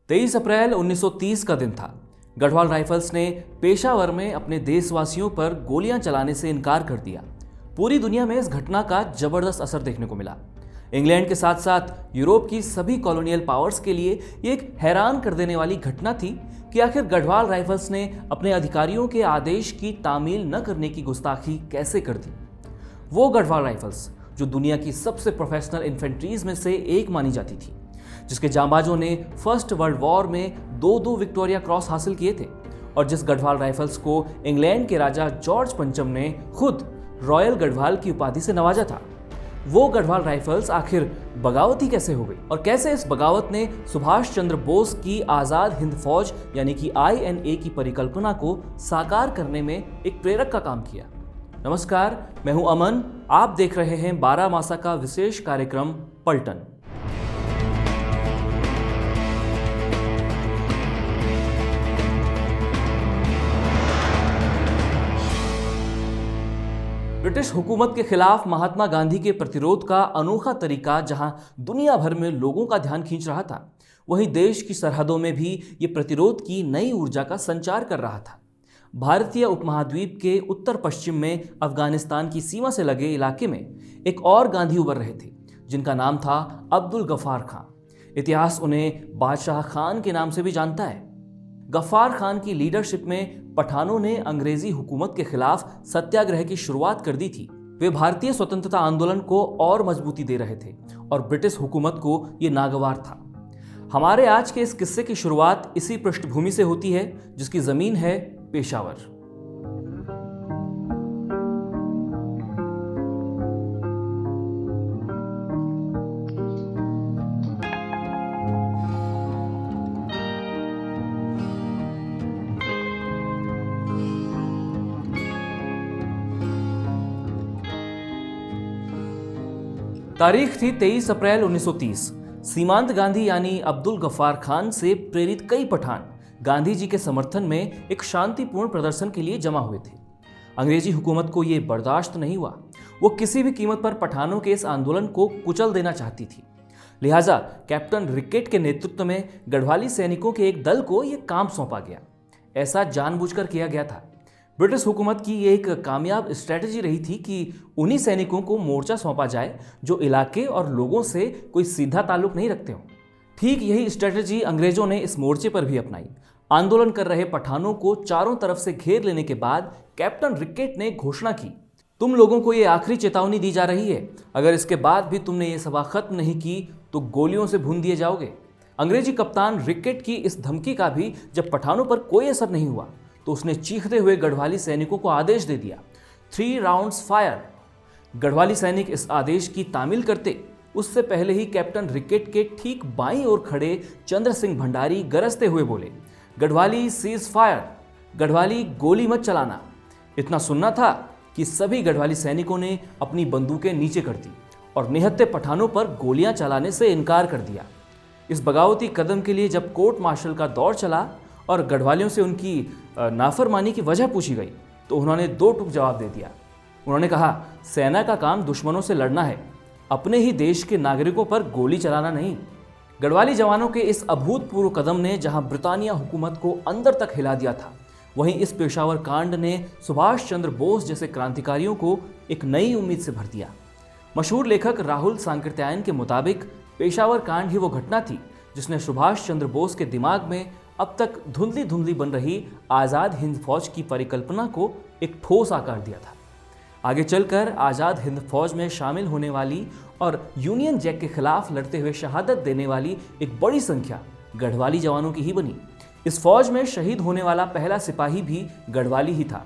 23 अप्रैल 1930 का दिन था। गढ़वाल राइफल्स ने पेशावर में अपने देशवासियों पर गोलियां चलाने से इनकार कर दिया। पूरी दुनिया में इस घटना का जबरदस्त असर देखने को मिला। इंग्लैंड के साथ साथ यूरोप की सभी कॉलोनियल पावर्स के लिए ये एक हैरान कर देने वाली घटना थी कि आखिर गढ़वाल राइफल्स ने अपने अधिकारियों के आदेश की तामील न करने की गुस्ताखी कैसे कर दी। वो गढ़वाल राइफल्स जो दुनिया की सबसे प्रोफेशनल इन्फेंट्रीज में से एक मानी जाती थी, जिसके जांबाजों ने फर्स्ट वर्ल्ड वॉर में दो विक्टोरिया क्रॉस हासिल किए थे और जिस गढ़वाल राइफल्स को इंग्लैंड के राजा जॉर्ज पंचम ने खुद रॉयल गढ़वाल की उपाधि से नवाजा था, वो गढ़वाल राइफल्स आखिर बगावती कैसे हो गई और कैसे इस बगावत ने सुभाष चंद्र बोस की आज़ाद हिंद फौज यानी कि INA की परिकल्पना को साकार करने में एक प्रेरक का काम किया। नमस्कार, मैं हूं अमन। आप देख रहे हैं 12 मासा का विशेष कार्यक्रम पलटन। ब्रिटिश हुकूमत के खिलाफ महात्मा गांधी के प्रतिरोध का अनोखा तरीका जहां दुनिया भर में लोगों का ध्यान खींच रहा था, वहीं देश की सरहदों में भी ये प्रतिरोध की नई ऊर्जा का संचार कर रहा था। भारतीय उपमहाद्वीप के उत्तर पश्चिम में अफगानिस्तान की सीमा से लगे इलाके में एक और गांधी उभर रहे थे, जिनका नाम था अब्दुल गफ्फार खां। इतिहास उन्हें बादशाह खान के नाम से भी जानता है। गफ्फार खान की लीडरशिप में पठानों ने अंग्रेजी हुकूमत के खिलाफ सत्याग्रह की शुरुआत कर दी थी। वे भारतीय स्वतंत्रता आंदोलन को और मजबूती दे रहे थे और ब्रिटिश हुकूमत को ये नागवार था। हमारे आज के इस किस्से की शुरुआत इसी पृष्ठभूमि से होती है, जिसकी जमीन है पेशावर। तारीख थी 23 अप्रैल 1930। सीमांत गांधी यानी अब्दुल गफ्फार खान से प्रेरित कई पठान गांधी जी के समर्थन में एक शांतिपूर्ण प्रदर्शन के लिए जमा हुए थे। अंग्रेजी हुकूमत को यह बर्दाश्त नहीं हुआ। वो किसी भी कीमत पर पठानों के इस आंदोलन को कुचल देना चाहती थी। लिहाजा कैप्टन रिकेट के नेतृत्व में गढ़वाली सैनिकों के एक दल को यह काम सौंपा गया। ऐसा जानबूझकर किया गया था। ब्रिटिश हुकूमत की ये एक कामयाब स्ट्रेटजी रही थी कि उन्हीं सैनिकों को मोर्चा सौंपा जाए जो इलाके और लोगों से कोई सीधा ताल्लुक नहीं रखते हों। ठीक यही स्ट्रेटजी अंग्रेजों ने इस मोर्चे पर भी अपनाई। आंदोलन कर रहे पठानों को चारों तरफ से घेर लेने के बाद कैप्टन रिकेट ने घोषणा की, तुम लोगों को ये आखिरी चेतावनी दी जा रही है, अगर इसके बाद भी तुमने ये सभा खत्म नहीं की तो गोलियों से भून दिए जाओगे। अंग्रेजी कप्तान रिकेट की इस धमकी का भी जब पठानों पर कोई असर नहीं हुआ तो उसने चीखते हुए गढ़वाली सैनिकों को आदेश दे दिया, 3 राउंड्स फायर। गढ़वाली सैनिक इस आदेश की तामील करते उससे पहले ही कैप्टन रिकेट के ठीक बाईं ओर खड़े चंद्र सिंह भंडारी गरजते हुए बोले, गढ़वाली सीज फायर, गढ़वाली गोली मत चलाना। इतना सुनना था कि सभी गढ़वाली सैनिकों ने अपनी बंदूकें नीचे कर दी और निहत्थे पठानों पर गोलियां चलाने से इनकार कर दिया। इस बगावती कदम के लिए जब कोर्ट मार्शल का दौर चला और गढ़वालियों से उनकी नाफरमानी की वजह पूछी गई तो उन्होंने 2 टूक जवाब दे दिया। उन्होंने कहा, सेना का काम दुश्मनों से लड़ना है, अपने ही देश के नागरिकों पर गोली चलाना नहीं। गढ़वाली जवानों के इस अभूतपूर्व कदम ने जहां ब्रिटानिया हुकूमत को अंदर तक हिला दिया था, वहीं इस पेशावर कांड ने सुभाष चंद्र बोस जैसे क्रांतिकारियों को एक नई उम्मीद से भर दिया। मशहूर लेखक राहुल सांकृत्यायन के मुताबिक पेशावर कांड ही वो घटना थी जिसने सुभाष चंद्र बोस के दिमाग में अब तक धुंधली धुंधली बन रही आज़ाद हिंद फौज की परिकल्पना को एक ठोस आकार दिया था। आगे चलकर आज़ाद हिंद फौज में शामिल होने वाली और यूनियन जैक के खिलाफ लड़ते हुए शहादत देने वाली एक बड़ी संख्या गढ़वाली जवानों की ही बनी। इस फौज में शहीद होने वाला पहला सिपाही भी गढ़वाली ही था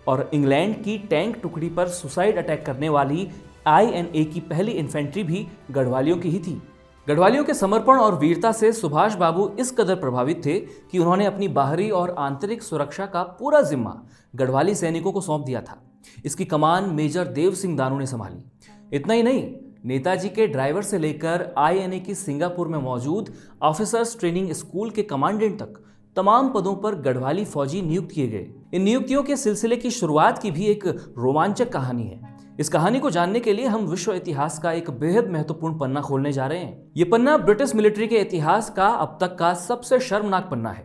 और इंग्लैंड की टैंक टुकड़ी पर सुसाइड अटैक करने वाली INA की पहली इन्फेंट्री भी गढ़वालियों की ही थी। गढ़वालियों के समर्पण और वीरता से सुभाष बाबू इस कदर प्रभावित थे कि उन्होंने अपनी बाहरी और आंतरिक सुरक्षा का पूरा जिम्मा गढ़वाली सैनिकों को सौंप दिया था। इसकी कमान मेजर देव सिंह दानू ने संभाली। इतना ही नहीं, नेताजी के ड्राइवर से लेकर INA की सिंगापुर में मौजूद ऑफिसर्स ट्रेनिंग स्कूल के कमांडेंट तक तमाम पदों पर गढ़वाली फौजी नियुक्त किए गए। इन नियुक्तियों के सिलसिले की शुरुआत की भी एक रोमांचक कहानी है। इस कहानी को जानने के लिए हम विश्व इतिहास का एक बेहद महत्वपूर्ण पन्ना खोलने जा रहे हैं। ये पन्ना ब्रिटिश मिलिट्री के इतिहास का अब तक का सबसे शर्मनाक पन्ना है,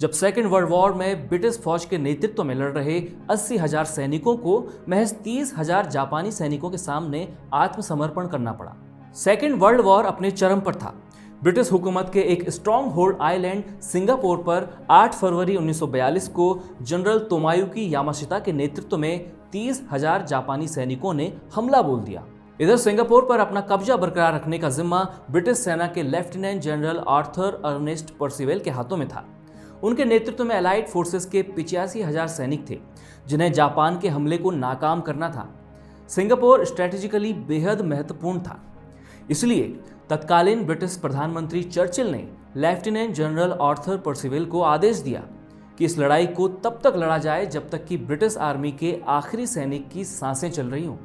जब सेकेंड वर्ल्ड वॉर में ब्रिटिश फौज के नेतृत्व में लड़ रहे 80,000 सैनिकों को महज 30,000 जापानी सैनिकों के सामने आत्मसमर्पण करना पड़ा। सेकेंड वर्ल्ड वॉर अपने चरम पर था। ब्रिटिश हुकूमत के एक स्ट्रॉन्ग होल्ड आइलैंड सिंगापुर पर 8 फरवरी 1942 को जनरल तोमायुकी यामाशिता के नेतृत्व में 30,000 जापानी सैनिकों ने हमला बोल दिया। इधर सिंगापुर पर अपना कब्जा बरकरार रखने का जिम्मा ब्रिटिश सेना के लेफ्टिनेंट जनरल आर्थर अर्नेस्ट पर्सिवेल के हाथों में था। उनके नेतृत्व में अलाइड फोर्सेस के 85,000 सैनिक थे, जिन्हें जापान के हमले को नाकाम करना था। सिंगापुर स्ट्रेटेजिकली बेहद महत्वपूर्ण था, इसलिए तत्कालीन ब्रिटिश प्रधानमंत्री चर्चिल ने लेफ्टिनेंट जनरल आर्थर पर्सिवेल को आदेश दिया कि इस लड़ाई को तब तक लड़ा जाए जब तक कि ब्रिटिश आर्मी के आखिरी सैनिक की सांसें चल रही हों।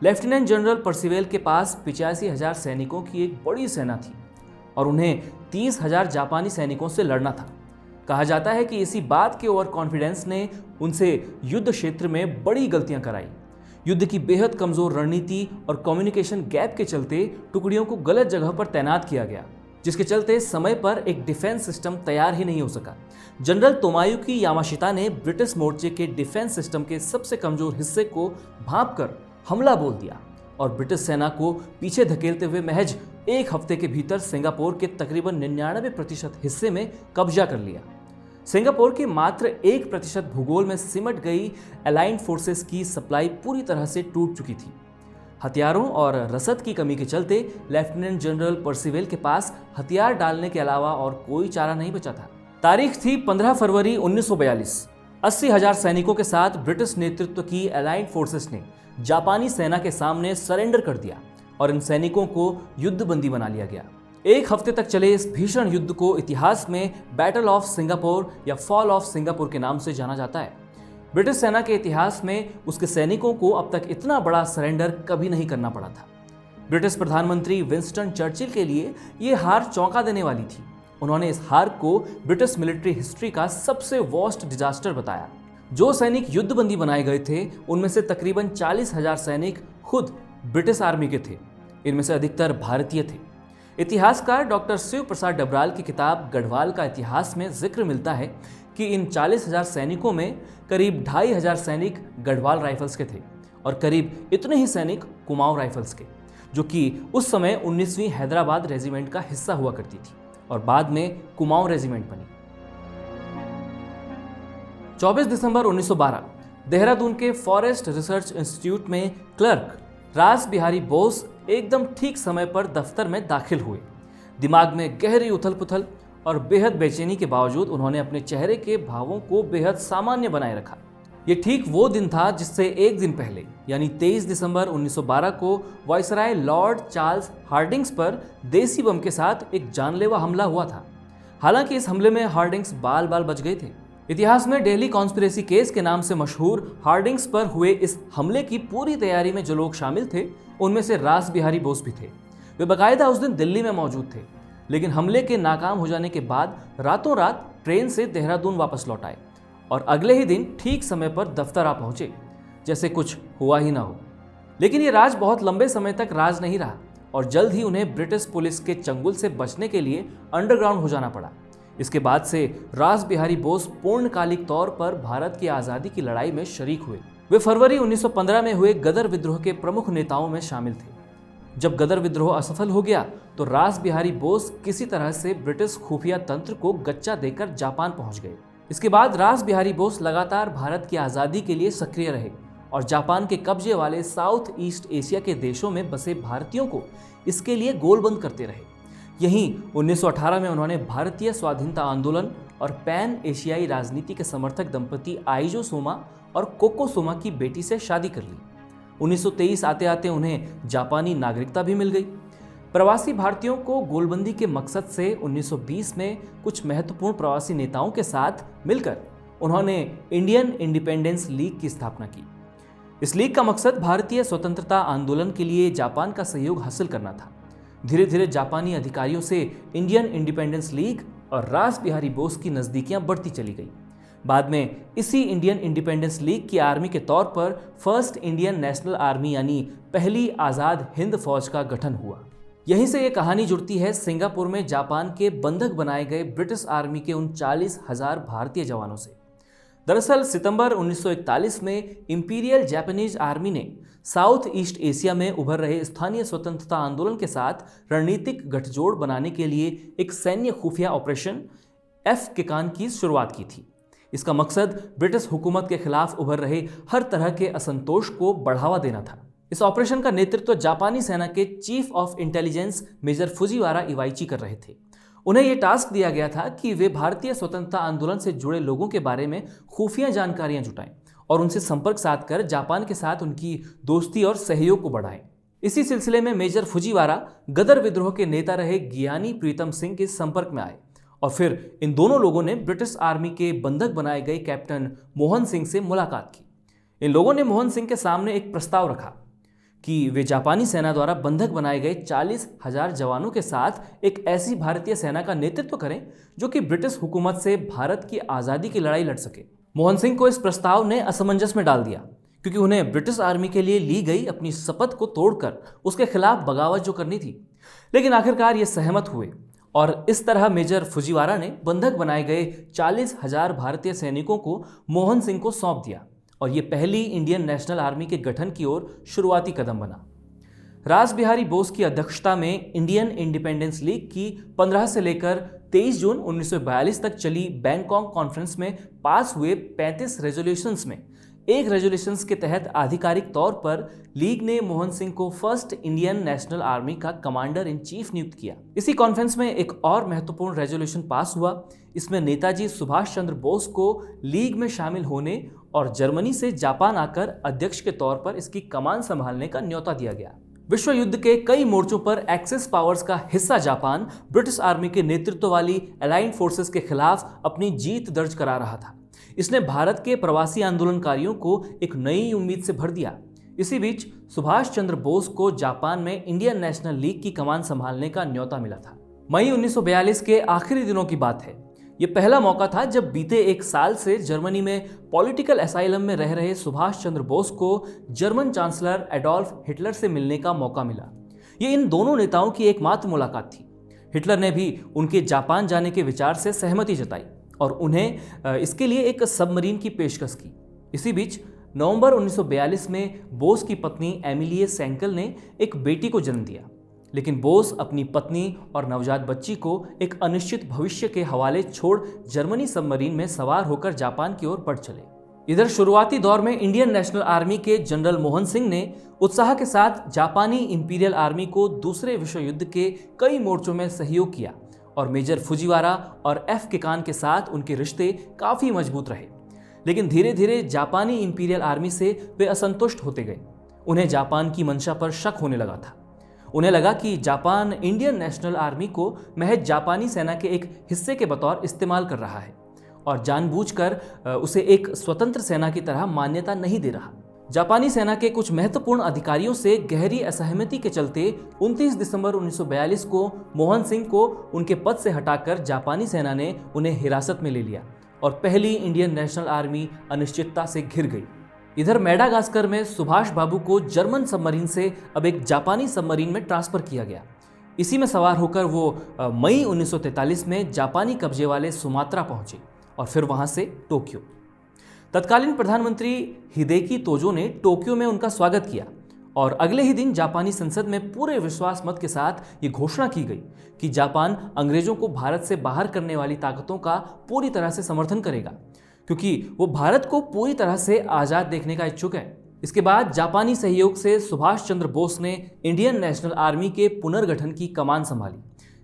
लेफ्टिनेंट जनरल पर्सिवेल के पास 85,000 सैनिकों की एक बड़ी सेना थी और उन्हें 30,000 जापानी सैनिकों से लड़ना था। कहा जाता है कि इसी बात के ओवर कॉन्फिडेंस ने उनसे युद्ध क्षेत्र में बड़ी गलतियां कराई। युद्ध की बेहद कमजोर रणनीति और कम्युनिकेशन गैप के चलते टुकड़ियों को गलत जगह पर तैनात किया गया, जिसके चलते समय पर एक डिफेंस सिस्टम तैयार ही नहीं हो सका। जनरल तोमायुकी यामाशिता ने ब्रिटिश मोर्चे के डिफेंस सिस्टम के सबसे कमजोर हिस्से को भांपकर हमला बोल दिया और ब्रिटिश सेना को पीछे धकेलते हुए महज एक हफ्ते के भीतर सिंगापुर के तकरीबन 99% हिस्से में कब्जा कर लिया। सिंगापुर के मात्र 1% भूगोल में सिमट गई अलाइंड फोर्सेस की सप्लाई पूरी तरह से टूट चुकी थी। हथियारों और रसद की कमी के चलते लेफ्टिनेंट जनरल पर्सिवेल के पास हथियार डालने के अलावा और कोई चारा नहीं बचा था। तारीख थी 15 फरवरी 1942। 80,000 सैनिकों के साथ ब्रिटिश नेतृत्व की अलाइंड फोर्सेस ने जापानी सेना के सामने सरेंडर कर दिया और इन सैनिकों को युद्धबंदी बना लिया गया। एक हफ्ते तक चले इस भीषण युद्ध को इतिहास में बैटल ऑफ सिंगापुर या फॉल ऑफ सिंगापुर के नाम से जाना जाता है। ब्रिटिश सेना के इतिहास में उसके सैनिकों को अब तक इतना बड़ा सरेंडर कभी नहीं करना पड़ा था। ब्रिटिश प्रधानमंत्री विंस्टन चर्चिल के लिए ये हार चौंका देने वाली थी। उन्होंने इस हार को ब्रिटिश मिलिट्री हिस्ट्री का सबसे वर्स्ट डिजास्टर बताया। जो सैनिक युद्धबंदी बनाए गए थे उनमें से तकरीबन 40,000 सैनिक खुद ब्रिटिश आर्मी के थे। इनमें से अधिकतर भारतीय थे। इतिहासकार डॉक्टर शिव प्रसाद डबराल की किताब गढ़वाल का इतिहास में जिक्र मिलता है कि इन 40,000 सैनिकों में करीब 2,500 सैनिक गढ़वाल राइफल्स के थे और करीब इतने ही सैनिक कुमाऊं राइफल्स के, जो कि उस समय 19वीं हैदराबाद रेजिमेंट का हिस्सा हुआ करती थी और बाद में कुमाऊं रेजिमेंट बनी। 24 दिसंबर 1912 देहरादून के फॉरेस्ट रिसर्च इंस्टीट्यूट में क्लर्क रास बिहारी बोस एकदम ठीक समय पर दफ्तर में दाखिल हुए। दिमाग में गहरी उथल पुथल और बेहद बेचैनी के बावजूद उन्होंने अपने चेहरे के भावों को बेहद सामान्य बनाए रखा। ये ठीक वो दिन था जिससे एक दिन पहले यानी 23 दिसंबर 1912 को वायसराय लॉर्ड चार्ल्स हार्डिंग्स पर देसी बम के साथ एक जानलेवा हमला हुआ था। हालांकि इस हमले में हार्डिंग्स बाल बाल बच गए थे। इतिहास में दिल्ली कॉन्स्पिरेसी केस के नाम से मशहूर हार्डिंग्स पर हुए इस हमले की पूरी तैयारी में जो लोग शामिल थे उनमें से रास बिहारी बोस भी थे। वे बाकायदा उस दिन दिल्ली में मौजूद थे, लेकिन हमले के नाकाम हो जाने के बाद रातों रात ट्रेन से देहरादून वापस लौट आए और अगले ही दिन ठीक समय पर दफ्तर आ पहुंचे, जैसे कुछ हुआ ही ना हो। लेकिन ये राज बहुत लंबे समय तक राज नहीं रहा और जल्द ही उन्हें ब्रिटिश पुलिस के चंगुल से बचने के लिए अंडरग्राउंड हो जाना पड़ा। इसके बाद से रास बिहारी बोस पूर्णकालिक तौर पर भारत की आज़ादी की लड़ाई में शरीक हुए। वे फरवरी 1915 में हुए गदर विद्रोह के प्रमुख नेताओं में शामिल थे। जब गदर विद्रोह असफल हो गया तो रास बिहारी बोस किसी तरह से ब्रिटिश खुफिया तंत्र को गच्चा देकर जापान पहुंच गए। इसके बाद रास बिहारी बोस लगातार भारत की आज़ादी के लिए सक्रिय रहे और जापान के कब्जे वाले साउथ ईस्ट एशिया के देशों में बसे भारतीयों को इसके लिए गोलबंद करते रहे। यहीं 1918 में उन्होंने भारतीय स्वाधीनता आंदोलन और पैन एशियाई राजनीति के समर्थक दंपति आइजो सोमा और कोको सोमा की बेटी से शादी कर ली। 1923 आते आते उन्हें जापानी नागरिकता भी मिल गई। प्रवासी भारतीयों को गोलबंदी के मकसद से 1920 में कुछ महत्वपूर्ण प्रवासी नेताओं के साथ मिलकर उन्होंने इंडियन इंडिपेंडेंस लीग की स्थापना की। इस लीग का मकसद भारतीय स्वतंत्रता आंदोलन के लिए जापान का सहयोग हासिल करना था। धीरे धीरे जापानी अधिकारियों से इंडियन इंडिपेंडेंस लीग और रास बिहारी बोस की नज़दीकियां बढ़ती चली गई। बाद में इसी इंडियन इंडिपेंडेंस लीग की आर्मी के तौर पर फर्स्ट इंडियन नेशनल आर्मी यानी पहली आज़ाद हिंद फौज का गठन हुआ। यहीं से ये कहानी जुड़ती है सिंगापुर में जापान के बंधक बनाए गए ब्रिटिश आर्मी के उन 40,000 भारतीय जवानों से। दरअसल सितंबर 1941 में इंपीरियल जापानीज आर्मी ने साउथ ईस्ट एशिया में उभर रहे स्थानीय स्वतंत्रता आंदोलन के साथ रणनीतिक गठजोड़ बनाने के लिए एक सैन्य खुफिया ऑपरेशन एफ किकान की शुरुआत की थी। इसका मकसद ब्रिटिश हुकूमत के खिलाफ उभर रहे हर तरह के असंतोष को बढ़ावा देना था। इस ऑपरेशन का नेतृत्व जापानी सेना के chief of intelligence major Fujiwara Iwaichi कर रहे थे। उन्हें यह टास्क दिया गया था कि वे भारतीय स्वतंत्रता आंदोलन से जुड़े लोगों के बारे में खुफिया जानकारियां जुटाएं और उनसे संपर्क साधकर जापान के साथ उनकी दोस्ती और सहयोग को बढ़ाएं। इसी सिलसिले में मेजर फुजीवारा गदर विद्रोह के नेता रहे ज्ञानी प्रीतम सिंह के संपर्क में आए और फिर इन दोनों लोगों ने ब्रिटिश आर्मी के बंधक बनाए गए कैप्टन मोहन सिंह से मुलाकात की। इन लोगों ने मोहन सिंह के सामने एक प्रस्ताव रखा कि वे जापानी सेना द्वारा बंधक बनाए गए 40,000 जवानों के साथ एक ऐसी भारतीय सेना का नेतृत्व करें जो कि ब्रिटिश हुकूमत से भारत की आज़ादी की लड़ाई लड़ सके। मोहन सिंह को इस प्रस्ताव ने असमंजस में डाल दिया, क्योंकि उन्हें ब्रिटिश आर्मी के लिए ली गई अपनी शपथ को तोड़कर उसके खिलाफ बगावत जो करनी थी। लेकिन आखिरकार ये सहमत हुए और इस तरह मेजर फुजीवारा ने बंधक बनाए गए 40,000 भारतीय सैनिकों को मोहन सिंह को सौंप दिया और ये पहली इंडियन नेशनल आर्मी के गठन की ओर शुरुआती कदम बना। रास बिहारी बोस की अध्यक्षता में इंडियन इंडिपेंडेंस लीग की 15 से लेकर 23 जून 1942 तक चली बैंकॉक कॉन्फ्रेंस में पास हुए 35 रेजोल्यूशंस में एक रेजोल्यूशंस के तहत आधिकारिक तौर पर लीग ने मोहन सिंह को फर्स्ट इंडियन नेशनल आर्मी का कमांडर इन चीफ नियुक्त किया। इसी कॉन्फ्रेंस में एक और महत्वपूर्ण रेजोल्यूशन पास हुआ। इसमें नेताजी सुभाष चंद्र बोस को लीग में शामिल होने और जर्मनी से जापान आकर अध्यक्ष के तौर पर इसकी कमान संभालने का न्योता दिया गया। विश्व युद्ध के कई मोर्चों पर एक्सिस पावर्स का हिस्सा जापान ब्रिटिश आर्मी के नेतृत्व वाली अलाइंड फोर्सेस के खिलाफ अपनी जीत दर्ज करा रहा था। इसने भारत के प्रवासी आंदोलनकारियों को एक नई उम्मीद से भर दिया। इसी बीच सुभाष चंद्र बोस को जापान में इंडियन नेशनल लीग की कमान संभालने का न्योता मिला था। मई 1942 के आखिरी दिनों की बात है। यह पहला मौका था जब बीते एक साल से जर्मनी में पॉलिटिकल असाइलम में रह रहे सुभाष चंद्र बोस को जर्मन चांसलर एडोल्फ हिटलर से मिलने का मौका मिला। ये इन दोनों नेताओं की एकमात्र मुलाकात थी। हिटलर ने भी उनके जापान जाने के विचार से सहमति जताई और उन्हें इसके लिए एक सबमरीन की पेशकश की। इसी बीच नवंबर 1942 में बोस की पत्नी एमिलिए सेंकल ने एक बेटी को जन्म दिया, लेकिन बोस अपनी पत्नी और नवजात बच्ची को एक अनिश्चित भविष्य के हवाले छोड़ जर्मनी सबमरीन में सवार होकर जापान की ओर बढ़ चले। इधर शुरुआती दौर में इंडियन नेशनल आर्मी के जनरल मोहन सिंह ने उत्साह के साथ जापानी इंपीरियल आर्मी को दूसरे विश्व युद्ध के कई मोर्चों में सहयोग किया और मेजर फुजीवारा और एफ किकान के साथ उनके रिश्ते काफ़ी मजबूत रहे। लेकिन धीरे धीरे जापानी इंपीरियल आर्मी से वे असंतुष्ट होते गए। उन्हें जापान की मंशा पर शक होने लगा था। उन्हें लगा कि जापान इंडियन नेशनल आर्मी को महज जापानी सेना के एक हिस्से के बतौर इस्तेमाल कर रहा है और जानबूझकर उसे एक स्वतंत्र सेना की तरह मान्यता नहीं दे रहा। जापानी सेना के कुछ महत्वपूर्ण अधिकारियों से गहरी असहमति के चलते 29 दिसंबर 1942 को मोहन सिंह को उनके पद से हटाकर जापानी सेना ने उन्हें हिरासत में ले लिया और पहली इंडियन नेशनल आर्मी अनिश्चितता से घिर गई। इधर मेडागास्कर में सुभाष बाबू को जर्मन सबमरीन से अब एक जापानी सबमरीन में ट्रांसफर किया गया। इसी में सवार होकर वो मई 1943 में जापानी कब्जे वाले सुमात्रा पहुंचे और फिर वहां से टोक्यो। तत्कालीन प्रधानमंत्री हिदेकी तोजो ने टोक्यो में उनका स्वागत किया और अगले ही दिन जापानी संसद में पूरे विश्वास मत के साथ ये घोषणा की गई कि जापान अंग्रेजों को भारत से बाहर करने वाली ताकतों का पूरी तरह से समर्थन करेगा, क्योंकि वो भारत को पूरी तरह से आज़ाद देखने का इच्छुक है। इसके बाद जापानी सहयोग से सुभाष चंद्र बोस ने इंडियन नेशनल आर्मी के पुनर्गठन की कमान संभाली।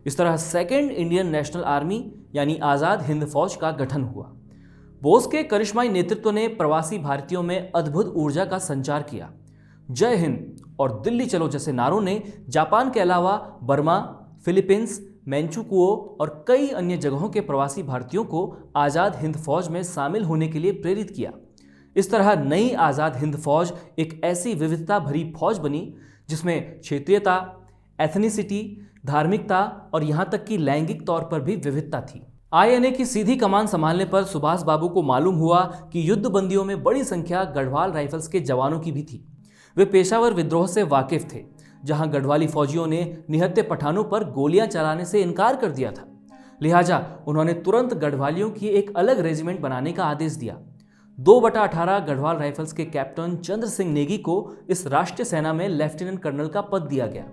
इस तरह सेकेंड इंडियन नेशनल आर्मी यानी आज़ाद हिंद फौज का गठन हुआ। बोस के करिश्माई नेतृत्व ने प्रवासी भारतीयों में अद्भुत ऊर्जा का संचार किया। जय हिंद और दिल्ली चलो जैसे नारों ने जापान के अलावा बर्मा, फिलीपींस, मैनचुकुओ और कई अन्य जगहों के प्रवासी भारतीयों को आज़ाद हिंद फौज में शामिल होने के लिए प्रेरित किया। इस तरह नई आज़ाद हिंद फौज एक ऐसी विविधता भरी फौज बनी जिसमें क्षेत्रीयता, एथनिसिटी, धार्मिकता और यहाँ तक कि लैंगिक तौर पर भी विविधता थी। आईएनए की सीधी कमान संभालने पर सुभाष बाबू को मालूम हुआ कि युद्ध बंदियों में बड़ी संख्या गढ़वाल राइफल्स के जवानों की भी थी। वे पेशावर विद्रोह से वाकिफ थे, जहां गढ़वाली फौजियों ने निहत्थे पठानों पर गोलियां चलाने से इनकार कर दिया था। लिहाजा उन्होंने तुरंत गढ़वालियों की एक अलग रेजिमेंट बनाने का आदेश दिया। 2/18 गढ़वाल राइफल्स के कैप्टन चंद्र सिंह नेगी को इस राष्ट्रीय सेना में लेफ्टिनेंट कर्नल का पद दिया गया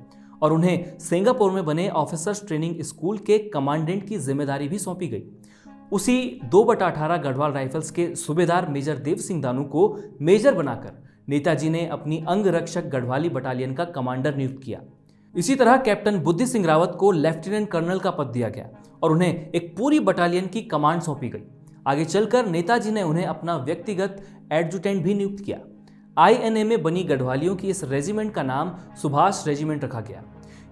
और उन्हें सिंगापुर में बने ऑफिसर्स ट्रेनिंग स्कूल के कमांडेंट की जिम्मेदारी भी सौंपी गई। उसी 2/18 गढ़वाल राइफल्स के सूबेदार मेजर देव सिंह दानू को मेजर बनाकर नेताजी ने अपनी अंगरक्षक गढ़वाली बटालियन का कमांडर नियुक्त किया। इसी तरह कैप्टन बुद्धि सिंह रावत को लेफ्टिनेंट कर्नल का पद दिया गया और उन्हें एक पूरी बटालियन की कमांड सौंपी गई। आगे चलकर नेताजी ने उन्हें अपना व्यक्तिगत एडजुटेंट भी नियुक्त किया। आईएनए में बनी गढ़वालियों की इस रेजिमेंट का नाम सुभाष रेजिमेंट रखा गया।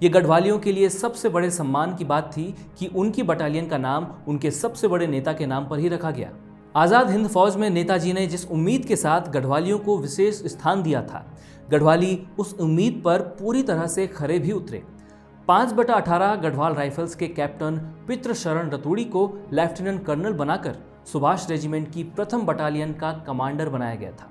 ये गढ़वालियों के लिए सबसे बड़े सम्मान की बात थी कि उनकी बटालियन का नाम उनके सबसे बड़े नेता के नाम पर ही रखा गया। आज़ाद हिंद फौज में नेताजी ने जिस उम्मीद के साथ गढ़वालियों को विशेष स्थान दिया था, गढ़वाली उस उम्मीद पर पूरी तरह से खरे भी उतरे। 5/18 गढ़वाल राइफल्स के कैप्टन पितृशरण रतूड़ी को लेफ्टिनेंट कर्नल बनाकर सुभाष रेजिमेंट की प्रथम बटालियन का कमांडर बनाया गया था।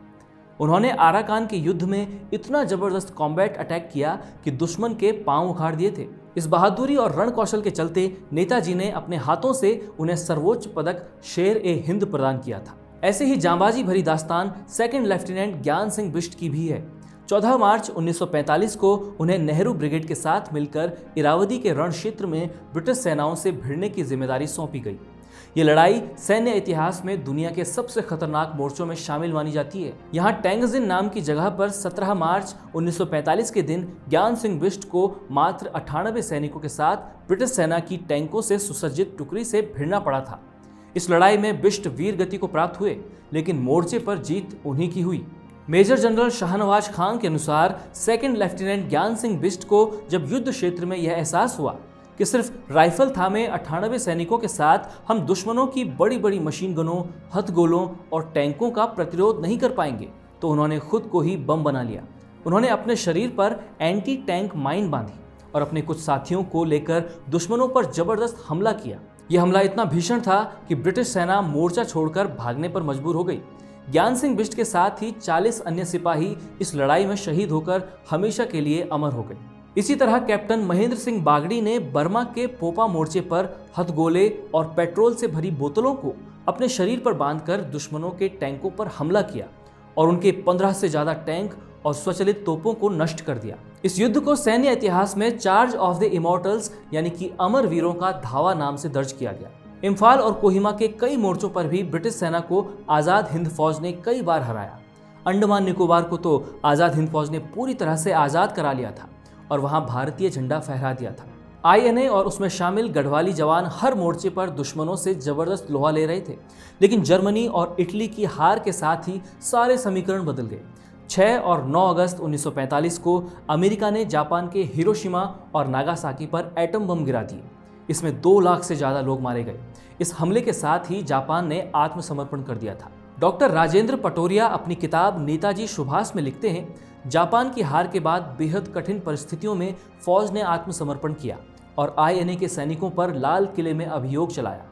उन्होंने आराकान के युद्ध में इतना जबरदस्त कॉम्बैट अटैक किया कि दुश्मन के पांव उखाड़ दिए थे। इस बहादुरी और रण कौशल के चलते नेताजी ने अपने हाथों से उन्हें सर्वोच्च पदक शेर-ए-हिंद प्रदान किया था। ऐसे ही जांबाजी भरी दास्तान सेकंड लेफ्टिनेंट ज्ञान सिंह बिष्ट की भी है। 14 मार्च 1945 को उन्हें नेहरू ब्रिगेड के साथ मिलकर इरावदी के रण क्षेत्र में ब्रिटिश सेनाओं से भिड़ने की जिम्मेदारी सौंपी गई। ये लड़ाई सैन्य इतिहास में दुनिया के सबसे खतरनाक मोर्चों में शामिल मानी जाती है। यहाँ टैंगजिन नाम की जगह पर 17 मार्च 1945 के दिन ज्ञान सिंह बिष्ट को मात्र 98 सैनिकों के साथ ब्रिटिश सेना की टैंकों से सुसज्जित टुकड़ी से भिड़ना पड़ा था। इस लड़ाई में बिष्ट वीर गति को प्राप्त हुए, लेकिन मोर्चे पर जीत उन्हीं की हुई। मेजर जनरल शाहनवाज खान के अनुसार सेकंड लेफ्टिनेंट ज्ञान सिंह बिष्ट को जब युद्ध क्षेत्र में यह एहसास हुआ कि सिर्फ राइफल थामे 98 सैनिकों के साथ हम दुश्मनों की बड़ी बड़ी मशीन गनों, हथगोलों और टैंकों का प्रतिरोध नहीं कर पाएंगे, तो उन्होंने खुद को ही बम बना लिया। उन्होंने अपने शरीर पर एंटी टैंक माइन बांधी और अपने कुछ साथियों को लेकर दुश्मनों पर जबरदस्त हमला किया। यह हमला इतना भीषण था कि ब्रिटिश सेना मोर्चा छोड़कर भागने पर मजबूर हो गई। ज्ञान सिंह बिष्ट के साथ ही 40 अन्य सिपाही इस लड़ाई में शहीद होकर हमेशा के लिए अमर हो गए। इसी तरह कैप्टन महेंद्र सिंह बागड़ी ने बर्मा के पोपा मोर्चे पर हथगोले और पेट्रोल से भरी बोतलों को अपने शरीर पर बांधकर दुश्मनों के टैंकों पर हमला किया और उनके 15 से ज्यादा टैंक और स्वचालित तोपों को नष्ट कर दिया। इस युद्ध को सैन्य इतिहास में चार्ज ऑफ द इमॉर्टल्स यानी कि अमर वीरों का धावा नाम से दर्ज किया गया। इम्फाल और कोहिमा के कई मोर्चों पर भी ब्रिटिश सेना को आज़ाद हिंद फौज ने कई बार हराया। अंडमान निकोबार को तो आज़ाद हिंद फौज ने पूरी तरह से आज़ाद करा लिया था और वहां भारतीय झंडा फहरा दिया था। आईएनए और उसमें शामिल गढ़वाली जवान हर मोर्चे पर दुश्मनों से जबरदस्त लोहा ले रहे थे, लेकिन जर्मनी और इटली की हार के साथ ही सारे समीकरण बदल गए। 6 और 9 अगस्त 1945 को अमेरिका ने जापान के हिरोशिमा और नागासाकी पर एटम बम गिरा दिए। इसमें 2 लाख से ज्यादा लोग मारे गए। इस हमले के साथ ही जापान ने आत्मसमर्पण कर दिया था। डॉक्टर राजेंद्र पटोरिया अपनी किताब नेताजी सुभाष में लिखते हैं, जापान की हार के बाद बेहद कठिन परिस्थितियों में फौज ने आत्मसमर्पण किया और आईएनए के सैनिकों पर लाल किले में अभियोग चलाया।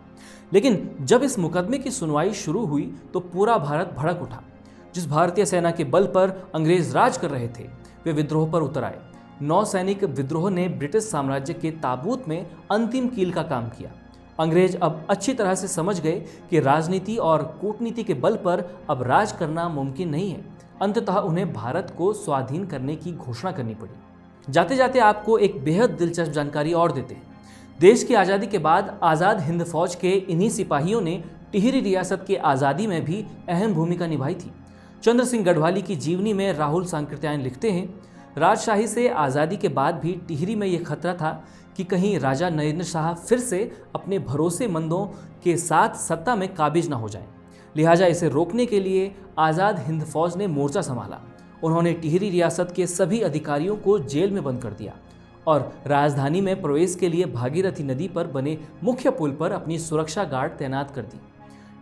लेकिन जब इस मुकदमे की सुनवाई शुरू हुई तो पूरा भारत भड़क उठा। जिस भारतीय सेना के बल पर अंग्रेज राज कर रहे थे, वे विद्रोह पर उतर आए। 9 सैनिक विद्रोह ने ब्रिटिश साम्राज्य के ताबूत में अंतिम कील का काम किया। अंग्रेज अब अच्छी तरह से समझ गए कि राजनीति और कूटनीति के बल पर अब राज करना मुमकिन नहीं है। अंततः उन्हें भारत को स्वाधीन करने की घोषणा करनी पड़ी। जाते जाते आपको एक बेहद दिलचस्प जानकारी और देते हैं। देश की आज़ादी के बाद आज़ाद हिंद फौज के इन्हीं सिपाहियों ने टिहरी रियासत की आज़ादी में भी अहम भूमिका निभाई थी। चंद्र सिंह गढ़वाली की जीवनी में राहुल सांकृत्यायन लिखते हैं, राजशाही से आज़ादी के बाद भी टिहरी में यह खतरा था कि कहीं राजा नरेंद्र शाह फिर से अपने भरोसेमंदों के साथ सत्ता में काबिज न हो जाए। लिहाजा इसे रोकने के लिए आज़ाद हिंद फौज ने मोर्चा संभाला। उन्होंने टिहरी रियासत के सभी अधिकारियों को जेल में बंद कर दिया और राजधानी में प्रवेश के लिए भागीरथी नदी पर बने मुख्य पुल पर अपनी सुरक्षा गार्ड तैनात कर दी।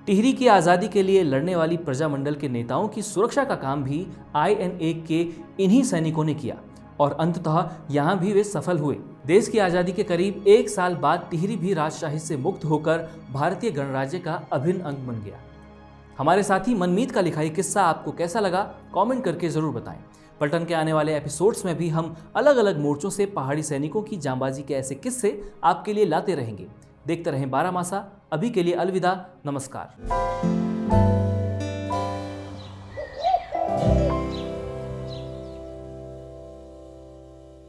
टिहरी की आज़ादी के लिए लड़ने वाली प्रजामंडल के नेताओं की सुरक्षा का काम भी आईएनए के इन्हीं सैनिकों ने किया और अंततः यहाँ भी वे सफल हुए। देश की आज़ादी के करीब 1 साल बाद टिहरी भी राजशाही से मुक्त होकर भारतीय गणराज्य का अभिन्न अंग बन गया। हमारे साथी मनमीत का लिखा ये किस्सा आपको कैसा लगा, कमेंट करके जरूर बताएं। पलटन के आने वाले एपिसोड्स में भी हम अलग अलग मोर्चों से पहाड़ी सैनिकों की जांबाजी के ऐसे किस्से आपके लिए लाते रहेंगे। देखते रहें बारामासा। अभी के लिए अलविदा, नमस्कार।